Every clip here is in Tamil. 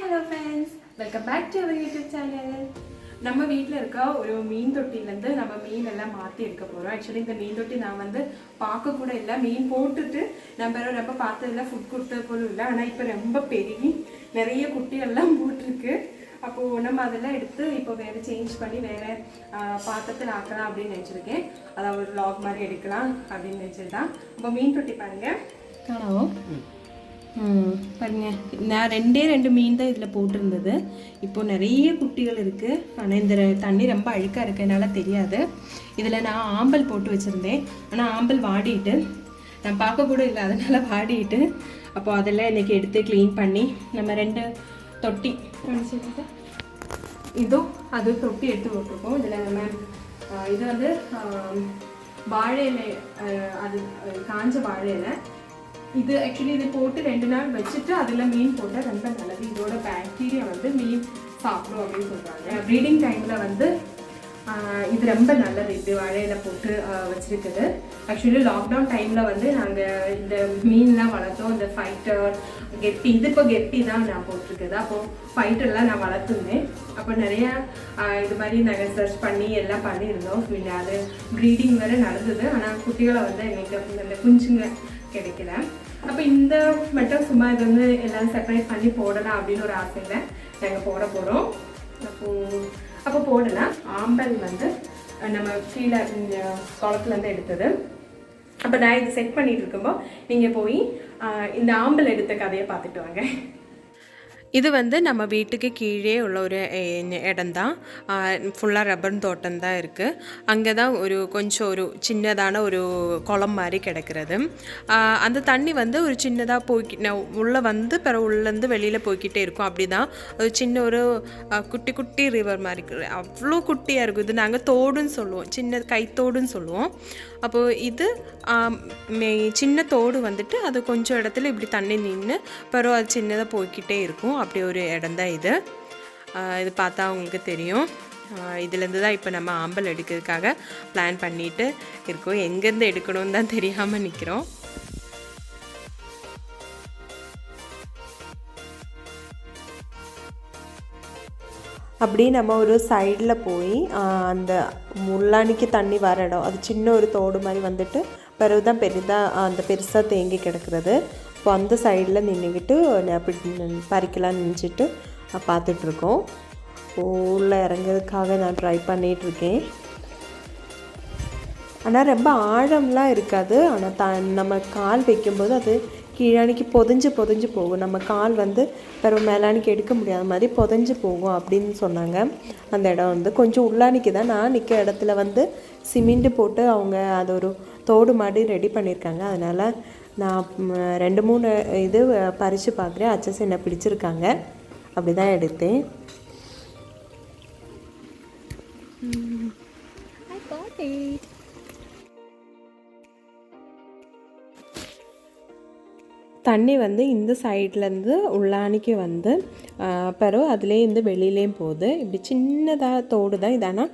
Hello friends, welcome back to our YouTube channel. நம்ம வீட்ல இருக்க ஒரு மீன் தொட்டில இருந்து நம்ம மீன் எல்லாம் மாத்தி எடுக்க போறோம். एक्चुअली இந்த மீன் தொட்டி நான் வந்து பார்க்க கூட இல்ல. மீன் போட்டுட்டு நம்ம ரொம்ப பார்த்ததில்ல, ஃபுட் கொடுத்த போல இல்ல. ஆனா இப்போ ரொம்ப பெருகி நிறைய குட்டி எல்லாம் போட்டுருக்கு. அப்போ நம்ம அதெல்லாம் எடுத்து இப்போ வேற சேஞ்ச் பண்ணி வேற பாத்திரத்துல ஆக்கலாம் அப்படின்னு நினைச்சிருக்கேன். அத ஒரு vlog மாதிரி எடுக்கலாம் அப்படின்னு நினைச்சிருந்தேன். அப்போ மீன் தொட்டி பாருங்க. காணோ பாருங்க, நான் ரெண்டு மீன் தான் இதில் போட்டிருந்தது. இப்போ நிறைய குட்டிகள் இருக்குது. ஆனால் இந்த தண்ணி ரொம்ப அழுக்காக இருக்கிறதுனால தெரியாது. இதில் நான் ஆம்பல் போட்டு வச்சுருந்தேன். ஆனால் ஆம்பல் வாடிட்டு நான் பார்க்க கூட இல்லை, அதனால் வாடிட்டு அப்போ அதெல்லாம் இன்றைக்கி எடுத்து க்ளீன் பண்ணி நம்ம 2 தொட்டி இதோ அது தொட்டி எடுத்து போட்டிருக்கோம். இதில் நம்ம இது வந்து வாழை இலை, அது காஞ்ச வாழை இலை. இது ஆக்சுவலி இது போட்டு 2 நாள் வச்சுட்டு அதில் மீன் போட்டால் ரொம்ப நல்லது. இதோட பாக்டீரியா வந்து மீன் சாப்பிடும் அப்படின்னு சொல்கிறாங்க. ப்ரீடிங் டைமில் வந்து இது ரொம்ப நல்லது. இப்படி வாழையில் போட்டு வச்சுருக்குது. ஆக்சுவலி லாக்டவுன் டைமில் வந்து நாங்கள் இந்த மீன்லாம் வளர்த்தோம். இந்த ஃபைட்டர், கெப்பி, இது இப்போ கெப்பி தான் நான் போட்டிருக்குது. அப்போது ஃபைட்டர்லாம் நான் வளர்த்துருந்தேன். அப்போ நிறையா இது மாதிரி நாங்கள் சர்ச் பண்ணி எல்லாம் பண்ணியிருந்தோம். அது ப்ரீடிங் வேறு நடந்தது. ஆனால் குட்டிகளை வந்து எங்களுக்கு அந்த குஞ்சுங்க கிடைக்கல. அப்போ இந்த மட்டும் சும்மா இது வந்து எல்லாம் செப்பரேட் பண்ணி போடலாம் அப்படின்னு ஒரு ஆசையில் நாங்கள் போட போகிறோம். அப்போ போடலாம். ஆம்பல் வந்து நம்ம கீழே குளத்துலேருந்து எடுத்தது. அப்போ நான் இது செட் பண்ணிட்டு இருக்கும்போது நீங்கள் போய் இந்த ஆம்பல் எடுத்த கதையை பார்த்துட்டு வாங்க. இது வந்து நம்ம வீட்டுக்கு கீழே உள்ள ஒரு இடம்தான். ஃபுல்லாக ரப்பர் தோட்டம் தான் இருக்குது. அங்கே தான் கொஞ்சம் ஒரு சின்னதான ஒரு குளம் மாதிரி கிடக்கிறது. அந்த தண்ணி வந்து ஒரு சின்னதாக உள்ளே வந்து பிற உள்ளேருந்து வெளியில் போய்கிட்டே இருக்கும். அப்படி தான் ஒரு சின்ன ஒரு குட்டி குட்டி ரிவர் மாதிரி இருக்குது. அவ்வளோ குட்டியாக இருக்கும். இது நாங்கள் தோடுன்னு சொல்லுவோம், சின்ன கைத்தோடுன்னு சொல்லுவோம். அப்போது இது சின்ன தோடு வந்துட்டு அது கொஞ்சம் இடத்துல இப்படி தண்ணி நின்று பிறகு அது சின்னதாக போய்கிட்டே இருக்கும். அப்படி ஒரு இடம் தான் இது. இது பார்த்தா உங்களுக்கு தெரியும். இதுலேருந்து தான் இப்போ நம்ம ஆம்பல் எடுக்கிறதுக்காக பிளான் பண்ணிட்டு இருக்கோம். எங்கேருந்து எடுக்கணும்னு தான் தெரியாமல் நிற்கிறோம். அப்படி நம்ம ஒரு சைடில் போய் அந்த முள்ளானிக்கு தண்ணி வர இடம், அது சின்ன ஒரு தோடு மாதிரி வந்துட்டு பிறகு தான் பெருசாக தேங்கி கிடக்கிறது. இப்போ அந்த சைடில் நின்றுக்கிட்டு அப்படி பறிக்கலாம்னு நினச்சிட்டு பார்த்துட்ருக்கோம். உள்ளே இறங்குறதுக்காக நான் ட்ரை பண்ணிகிட்ருக்கேன். ஆனால் ரொம்ப ஆழம்லாம் இருக்காது. ஆனால் நம்ம கால் வைக்கும்போது அது கீழானிக்கு பொதிஞ்சு போகும். நம்ம கால் வந்து பிறகு மேலானிக்கு எடுக்க முடியாத மாதிரி பொதிஞ்சு போகும் அப்படின்னு சொன்னாங்க. அந்த இடம் வந்து கொஞ்சம் உள்ளானிக்கு தான். நான் நிற்க இடத்துல வந்து சிமெண்ட் போட்டு அவங்க அது ஒரு தோடு மாதிரி ரெடி பண்ணியிருக்காங்க. அதனால் நான் 2-3 இது பறித்து பார்க்குறேன். அச்சஸ் என்ன பிடிச்சிருக்காங்க, அப்படி தான் எடுத்தேன். தண்ணி வந்து இந்த சைட்லேருந்து உள்ளானிக்கு வந்து பிறகு அதுலேருந்து வெளியிலேயும் போகுது. இப்படி சின்னதாக தோடு தான் இது. ஆனால்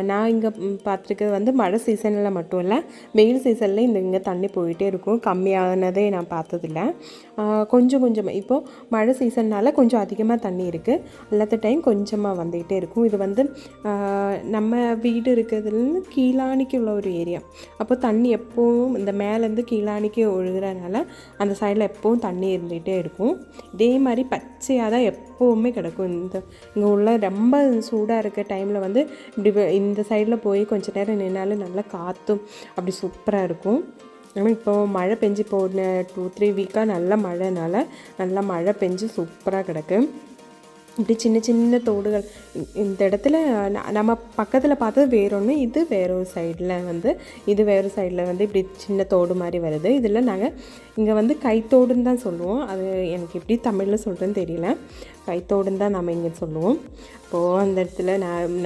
நான் இங்கே பார்த்துருக்கிறது வந்து மழை சீசனில் மட்டும் இல்லை, வெயில் சீசனில் இங்கே தண்ணி போயிட்டே இருக்கும். கம்மியானதே நான் பார்த்ததில்ல. கொஞ்சமாக இப்போது மழை சீசன்னால் கொஞ்சம் அதிகமாக தண்ணி இருக்குது. அல்லாத டைம் கொஞ்சமாக வந்துக்கிட்டே இருக்கும். இது வந்து நம்ம வீடு இருக்கிறதுலேருந்து கீழானிக்கு உள்ள ஒரு ஏரியா. அப்போ தண்ணி எப்போவும் இந்த மேலேருந்து கீழானிக்கு ஒழுகிறதுனால அந்த சைடில் எப்போவும் தண்ணி இருந்துகிட்டே இருக்கும். இதே மாதிரி பச்சையாக தான் எப்போவுமே கிடக்கும். இங்கே உள்ள ரொம்ப சூடாக இருக்க டைமில் வந்து இப்படி இந்த சைடில் போய் கொஞ்சம் நேரம் நின்னாலும் நல்லா காற்றும் அப்படி சூப்பராக இருக்கும். ஆனால் இப்போ மழை பெஞ்சு போன 2-3 வீக்காக நல்ல மழைனால நல்லா மழை பெஞ்சு சூப்பராக கிடக்கு. இப்படி சின்ன தோடுகள் இந்த இடத்துல நம்ம பக்கத்தில் பார்த்தது வேறொன்று, இது வேறொரு சைடில் வந்து இப்படி சின்ன தோடு மாதிரி வருது. இதில் நாங்கள் இங்கே வந்து கைத்தோடுன்னு தான் சொல்லுவோம். அது எனக்கு எப்படி தமிழில் சொல்கிறேன்னு தெரியல. கைத்தோடுன்னு தான் நம்ம இங்கே சொல்லுவோம். அப்போது அந்த இடத்துல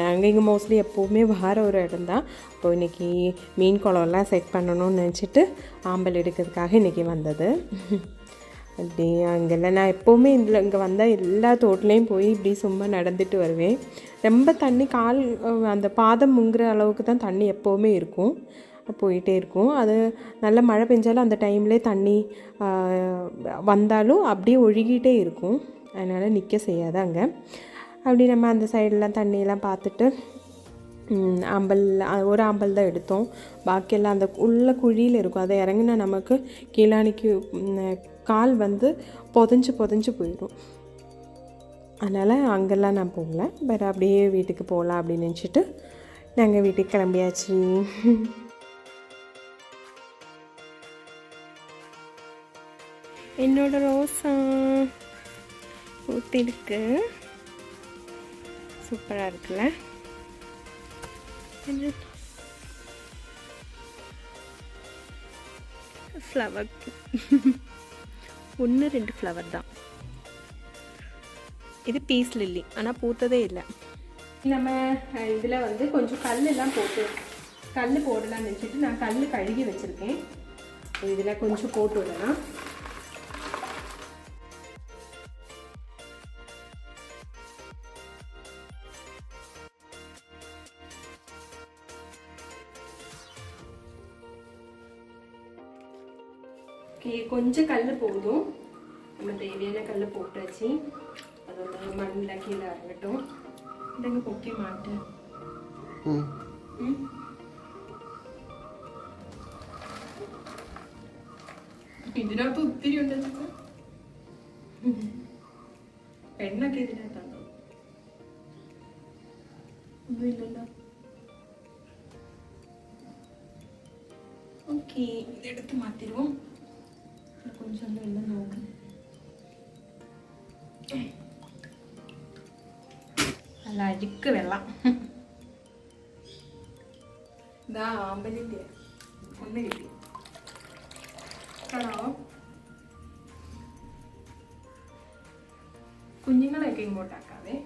நாங்கள் இங்கே மோஸ்ட்லி எப்போவுமே வார ஒரு இடம் தான். அப்போது இன்றைக்கி மீன் குளம்லாம் செட் பண்ணணும்னு நினச்சிட்டு ஆம்பல் எடுக்கிறதுக்காக இன்றைக்கி வந்தது. அப்படி அங்கெல்லாம் நான் எப்போவுமே இங்கே வந்தால் எல்லா தோட்டலையும் போய் இப்படி சும்மா நடந்துட்டு வருவேன். ரொம்ப தண்ணி அந்த பாதம் முங்குற அளவுக்கு தான் தண்ணி எப்போவுமே இருக்கும். போயிட்டே இருக்கும். அது நல்ல மழை பெஞ்சாலும் அந்த டைம்லேயே தண்ணி வந்தாலும் அப்படியே ஒழுகிட்டே இருக்கும். அதனால் நிற்க செய்யாது அங்கே. அப்படி நம்ம அந்த சைடெலாம் தண்ணியெல்லாம் பார்த்துட்டு ஆம்பல் ஒரு ஆம்பல் தான் எடுத்தோம். பாக்கியெல்லாம் அந்த உள்ள குழியில் இருக்கும். அதை இறங்கினா நமக்கு கீழானிக்கு கால் வந்து புதஞ்சு போயிடும். அதனால் அங்கெல்லாம் நான் போகல. வேறு அப்படியே வீட்டுக்கு போகலாம் அப்படின்னு நினச்சிட்டு நாங்கள் வீட்டுக்கு கிளம்பியாச்சு. என்னோட ரோஸா ஊற்றிருக்கு. சூப்பராக இருக்குல்ல? ஃப்ளவர் 1-2 ஃப்ளவர் தான். இது பீஸ் லில்லி, ஆனால் பூத்ததே இல்லை. நம்ம இதில் வந்து கொஞ்சம் கல்லெல்லாம் கல் போடலாம்னு நினச்சிட்டு நான் கல் கழுகி வச்சுருக்கேன். இதில் கொஞ்சம் போட்டு விடலாம். கொஞ்சம் கல் போதும். நம்ம தேவையான கல் போட்டாச்சு. அது வந்து மண்ணில் கீழே இறங்கட்டும். இதங்க பொக்கே மாட்டேன். ഇതിനകത്ത് ഒത്തിരി ഉണ്ടല്ലോ. പെണ്ണൊക്കെ ഇതിനകത്താണോ? ഒന്നുമില്ലല്ലോ. ഓക്കെ, ഇതെടുത്ത് മാറ്റിടുவோம். கொஞ்சம் വെള്ളം നോക്കാം. നല്ല അഴുക്ക് വെള്ളം. ഇതാ ആമ്പലിൻ്റെ ഒന്ന് കിട്ടി കാണോ. കുഞ്ഞുങ്ങളെയൊക്കെ ഇങ്ങോട്ടാക്കാവേ.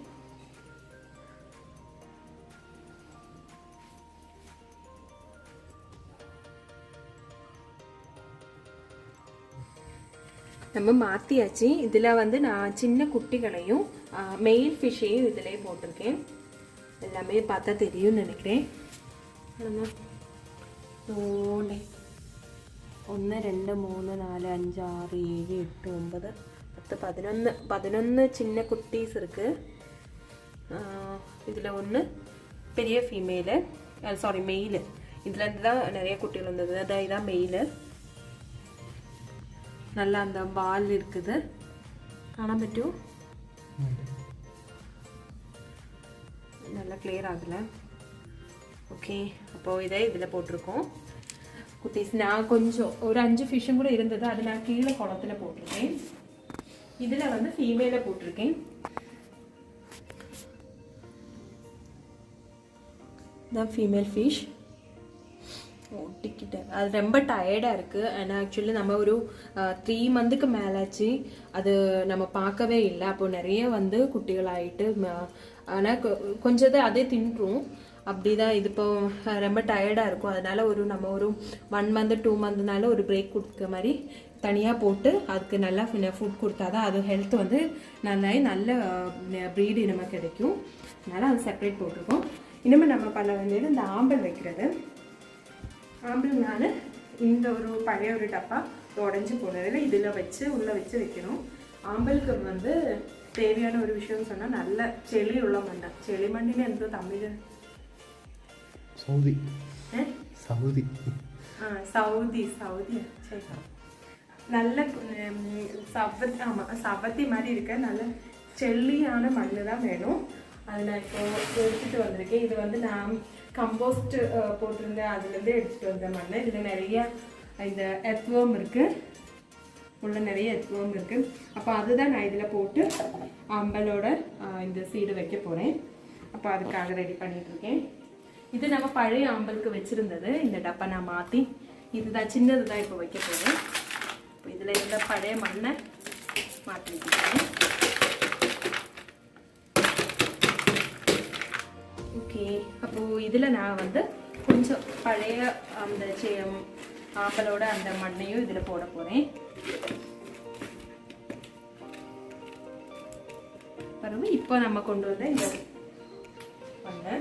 நம்ம மாற்றியாச்சு. இதில் வந்து நான் சின்ன குட்டிகளையும் மெயில் ஃபிஷ்ஷையும் இதிலே போட்டிருக்கேன். எல்லாமே பார்த்தா தெரியும்னு நினைக்கிறேன். 1 2 3 4 5 6 7 8 9 10 11 சின்ன குட்டீஸ் இருக்குது. இதில் ஒன்று பெரிய ஃபீமேலு, சாரி மெயிலு. இதுலேருந்து தான் நிறைய குட்டிகள் வந்தது. அதான் இதான் மெயிலு. நல்லா அந்த பால் இருக்குது, കാണാൻ പറ്റുമോ? நல்லா கிளியர் ஆகலை. ஓகே, அப்போது இதை இதில் போட்டிருக்கோம். குட்டீஸ் நான் கொஞ்சம் ஒரு 5 ஃபிஷ்ஷும் கூட இருந்தது. அது நான் கீழே குளத்தில் போட்டிருக்கேன். இதில் வந்து ஃபீமேலை போட்டிருக்கேன். இதான் ஃபீமேல் ஃபிஷ். ஒட்டிக்கிட்டேன். அது ரொம்ப டயர்டாக இருக்குது. ஆனால் ஆக்சுவலி நம்ம ஒரு 3 மந்த்துக்கு மேலாச்சு. அது நம்ம பார்க்கவே இல்லை. அப்போது நிறைய வந்து குட்டிகள் ஆகிட்டு, ஆனால் கொஞ்சம் அதே தின்றும். அப்படி தான் இது. இப்போ ரொம்ப டயர்டாக இருக்கும். அதனால் நம்ம ஒரு 1 மந்த் 2 மந்த்னால ஒரு பிரேக் கொடுக்க மாதிரி தனியாக போட்டு அதுக்கு நல்லா ஃபுட் கொடுத்தா தான் அது ஹெல்த் வந்து நல்ல ப்ரீடு நமக்கு கிடைக்கும். அதனால் அது செப்பரேட் போட்டிருக்கோம். இனிமேல் நம்ம பண்ண வேண்டியது இந்த ஆம்பல் வைக்கிறது. ஆம்பல் நான் இந்த ஒரு பழைய ஒரு டப்பா உடஞ்சி போனதில் இதில் வச்சு உள்ளே வச்சு வைக்கணும். ஆம்பலுக்கு வந்து தேவையான ஒரு விஷயம்னு சொன்னால் நல்ல செளி உள்ள மண்ணை. செளி மண்ணின்னு எந்த Tamil Saudi Saudi Saudi Saudi சரி, நல்ல சவத்தி மாதிரி இருக்க நல்ல செள்ளியான மண் தான் வேணும். அது நான் இப்போ எடுத்துகிட்டு வந்திருக்கேன். இது வந்து நான் கம்போஸ்ட் போட்டிருந்தேன், அதுலேருந்து எடுத்துகிட்டு வந்த மண். இதில் நிறைய இந்த எர்த்வர்ம் இருக்குது, உள்ள நிறைய எர்த்வர்ம் இருக்குது. அப்போ அதுதான் நான் இதில் போட்டு ஆம்பலோட இந்த சீடு வைக்க போகிறேன். அப்போ அதுக்காக ரெடி பண்ணிகிட்ருக்கேன். இது நம்ம பழைய ஆம்பலுக்கு வச்சுருந்தது. இந்த டப்பா நான் மாற்றி இதுதான் சின்னது தான் இப்போ வைக்க போகிறேன். இப்போ இதில் இருந்த பழைய மண்ணை மாற்றி வச்சுருக்கேன். ஓகே, அப்போது இதில் நான் வந்து கொஞ்சம் பழைய அந்த ஆம்பலோட அந்த மண்ணையும் இதில் போட போகிறேன். பாருங்க, இப்போ நம்ம கொண்டு வந்த இந்த மண்ணை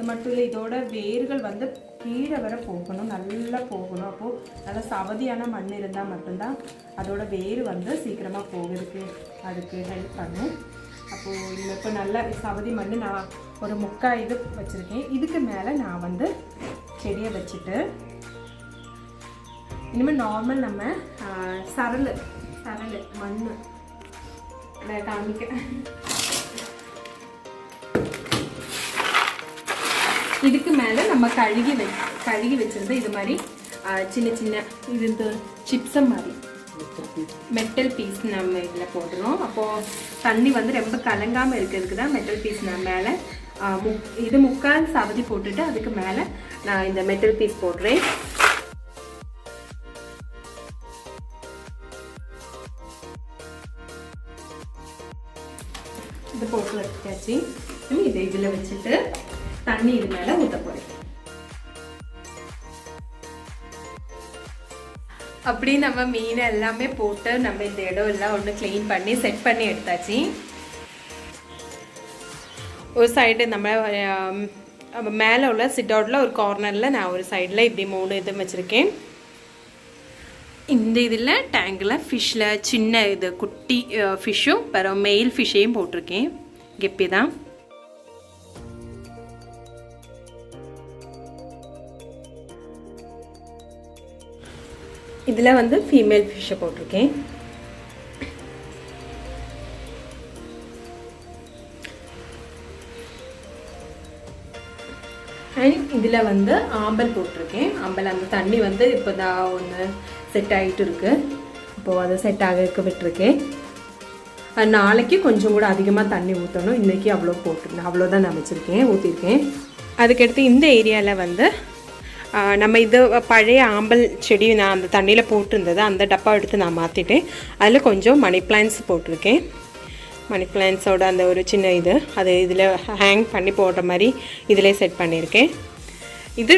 அது மட்டும் இல்லை இதோட வேர்கள் வந்து கீழே வர போகணும், நல்லா போகணும். அப்போது நல்லா சவதியான மண் இருந்தால் மட்டும்தான் அதோட வேர் வந்து சீக்கிரமாக போகிறதுக்கு அதுக்கு ஹெல்ப் பண்ணும். அப்போது இப்போ நல்ல சவதி மண் நான் ஒரு முக்கால் இது வச்சுருக்கேன். இதுக்கு மேலே நான் வந்து செடியை வச்சுட்டு இனிமேல் நார்மல் நம்ம சரல் மண் காமிக்க இதுக்கு மேலே நம்ம கழுகி வச்சிருந்த இது மாதிரி சின்ன சின்ன இது இந்த சிப்ஸம் மாதிரி மெட்டல் பீஸ் நம்ம இதில் போடுறோம். அப்போது தண்ணி வந்து ரொம்ப கலங்காமல் இருக்கிறதுக்கு தான் மெட்டல் பீஸ் நான் மேலே இது முக்கால் சவதி போட்டுட்டு அதுக்கு மேலே நான் இந்த மெட்டல் பீஸ் போடுறேன். இது போட்டு வச்சாச்சு. இதை இதில் வச்சுட்டு தண்ணி இது மேலே ஊற்ற போகிறேன். அப்படி நம்ம மீன் எல்லாமே போட்டு நம்ம இந்த இடம் எல்லாம் ஒன்று க்ளீன் பண்ணி செட் பண்ணி எடுத்தாச்சு. ஒரு சைடு நம்ம மேலே உள்ள சிட் அவுட்டில் ஒரு கார்னரில் நான் ஒரு சைடில் இப்படி 3 இது வச்சுருக்கேன். இந்த இதில் டேங்கில் ஃபிஷ்ஷில் சின்ன இது குட்டி ஃபிஷ்ஷும் அப்புறம் மெயில் ஃபிஷ்ஷையும் போட்டிருக்கேன். கப்பி தான். இதில் வந்து ஃபீமேல் ஃபிஷ்ஷை போட்டிருக்கேன். அண்ட் இதில் வந்து ஆம்பல் போட்டிருக்கேன். ஆம்பல் அந்த தண்ணி வந்து இப்போ தான் ஒன்று செட் ஆகிட்டு இருக்கு. இப்போது அதை செட் ஆக விட்டுருக்கேன். நாளைக்கு கொஞ்சம் கூட அதிகமாக தண்ணி ஊற்றணும். இன்றைக்கி அவ்வளோதான் நான் வச்சுருக்கேன், ஊற்றிருக்கேன். அதுக்கடுத்து இந்த ஏரியாவில் வந்து நம்ம இது பழைய ஆம்பல் செடி நான் அந்த தண்ணியில் போட்டிருந்தது அந்த டப்பா எடுத்து நான் மாற்றிட்டேன். அதில் கொஞ்சம் மணி பிளான்ட்ஸ் போட்டிருக்கேன். மணி பிளான்ட்ஸோட அந்த ஒரு சின்ன இது அது இதில் ஹேங் பண்ணி போடுற மாதிரி இதிலே செட் பண்ணியிருக்கேன். இது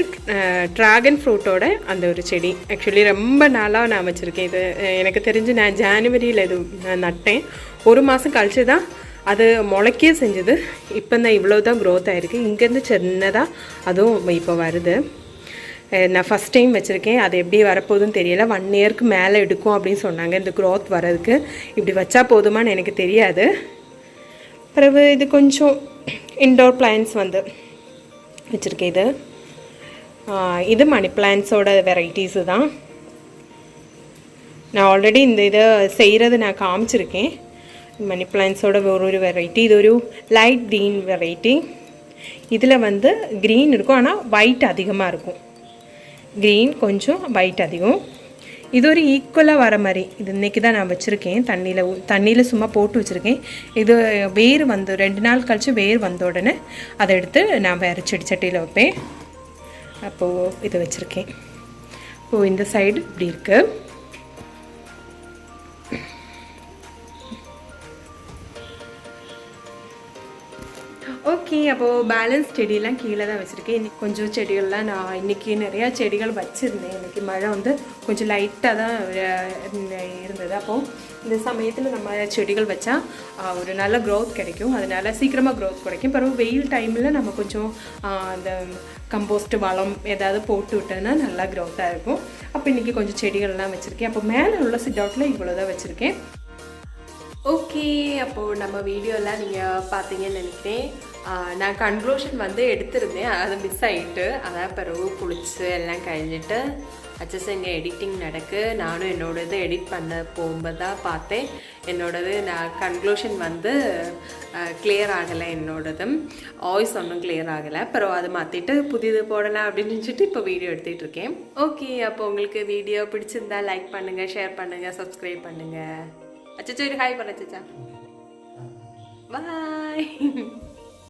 ட்ராகன் ஃப்ரூட்டோட அந்த ஒரு செடி. ஆக்சுவலி ரொம்ப நாளாக நான் வச்சுருக்கேன். இது எனக்கு தெரிஞ்சு நான் ஜான்வரியில் இது நட்டேன். 1 மாதம் கழிச்சு தான் அது முளைக்கே செஞ்சது. இப்போ தான் இவ்வளோ தான் க்ரோத் ஆகிருக்கு. இங்கேருந்து சின்னதாக அதுவும் இப்போ வருது. நான் ஃபஸ்ட் டைம் வச்சுருக்கேன். அது எப்படி வரப்போகுதுன்னு தெரியலை. 1 இயருக்கு மேலே எடுக்கும் அப்படின்னு சொன்னாங்க இந்த க்ரோத் வரதுக்கு. இப்படி வச்சா போதுமான்னு எனக்கு தெரியாது. பிறகு இது கொஞ்சம் இன்டோர் பிளான்ட்ஸ் வந்து வச்சுருக்கேன். இது மணி பிளான்ட்ஸோட வெரைட்டிஸு தான். நான் ஆல்ரெடி இந்த இதை செய்கிறது நான் காமிச்சிருக்கேன். மணி பிளான்ட்ஸோட ஒரு வெரைட்டி. இது ஒரு லைட் க்ரீன் வெரைட்டி. இதில் வந்து க்ரீன் இருக்கும், ஆனால் ஒயிட் அதிகமாக இருக்கும். க்ரீன் கொஞ்சம் ஒயிட் அதிகம். இது ஒரு ஈக்குவலாக வர மாதிரி இது இன்றைக்கி தான் நான் வச்சுருக்கேன். தண்ணியில் சும்மா போட்டு வச்சுருக்கேன். இது வேர் வந்து 2 நாள் கழித்து வேர் வந்த உடனே அதை எடுத்து நான் வேறு செடி சட்டியில் வைப்பேன். அப்போது இதை வச்சுருக்கேன். இப்போது இந்த சைடு இப்படி இருக்குது. ஓகே, அப்போது பேலன்ஸ் செடியெல்லாம் கீழே தான் வச்சுருக்கேன். இன்றைக்கி கொஞ்சம் செடிகள்லாம் நான் இன்றைக்கி நிறையா செடிகள் வச்சுருந்தேன். இன்றைக்கி மழை வந்து கொஞ்சம் லைட்டாக தான் இருந்தது. அப்போது இந்த சமயத்தில் நம்ம செடிகள் வச்சா ஒரு நல்ல க்ரோத் கிடைக்கும். அதனால் சீக்கிரமாக க்ரோத் கிடைக்கும். பிறகு வெயில் டைமில் நம்ம கொஞ்சம் அந்த கம்போஸ்ட் வளம் ஏதாவது போட்டு விட்டோன்னா நல்லா க்ரோத்தாக இருக்கும். அப்போ இன்றைக்கி கொஞ்சம் செடிகள்லாம் வச்சுருக்கேன். அப்போ மேலே உள்ள சிட் அவுட்டில் இவ்வளோ தான் வச்சுருக்கேன். ஓகே, அப்போது நம்ம வீடியோலாம் நீங்கள் பார்த்தீங்கன்னு நினைக்கிறேன். நான் கன்க்ளூஷன் வந்து எடுத்திருந்தேன், அது மிஸ் ஆகிட்டு. அதான் பிறகு குளிச்சு எல்லாம் கழிஞ்சிட்டு இங்கே எடிட்டிங் நடக்கு. நானும் என்னோடது எடிட் பண்ண போகும்போது தான் பார்த்தேன். என்னோடது நான் கன்க்ளூஷன் வந்து கிளியர் ஆகலை. என்னோடதும் வாய்ஸ் ஒன்றும் கிளியர் ஆகலை. பிறகு அதை மாற்றிட்டு புதிது போடலாம் அப்படின்னு நினச்சிட்டு இப்போ வீடியோ எடுத்துகிட்டு இருக்கேன். ஓகே, அப்போ உங்களுக்கு வீடியோ பிடிச்சிருந்தா லைக் பண்ணுங்கள், ஷேர் பண்ணுங்கள், சப்ஸ்கிரைப் பண்ணுங்கள். அச்சா ஒரு ஹாய் பண்ண அச்சா. பாய்.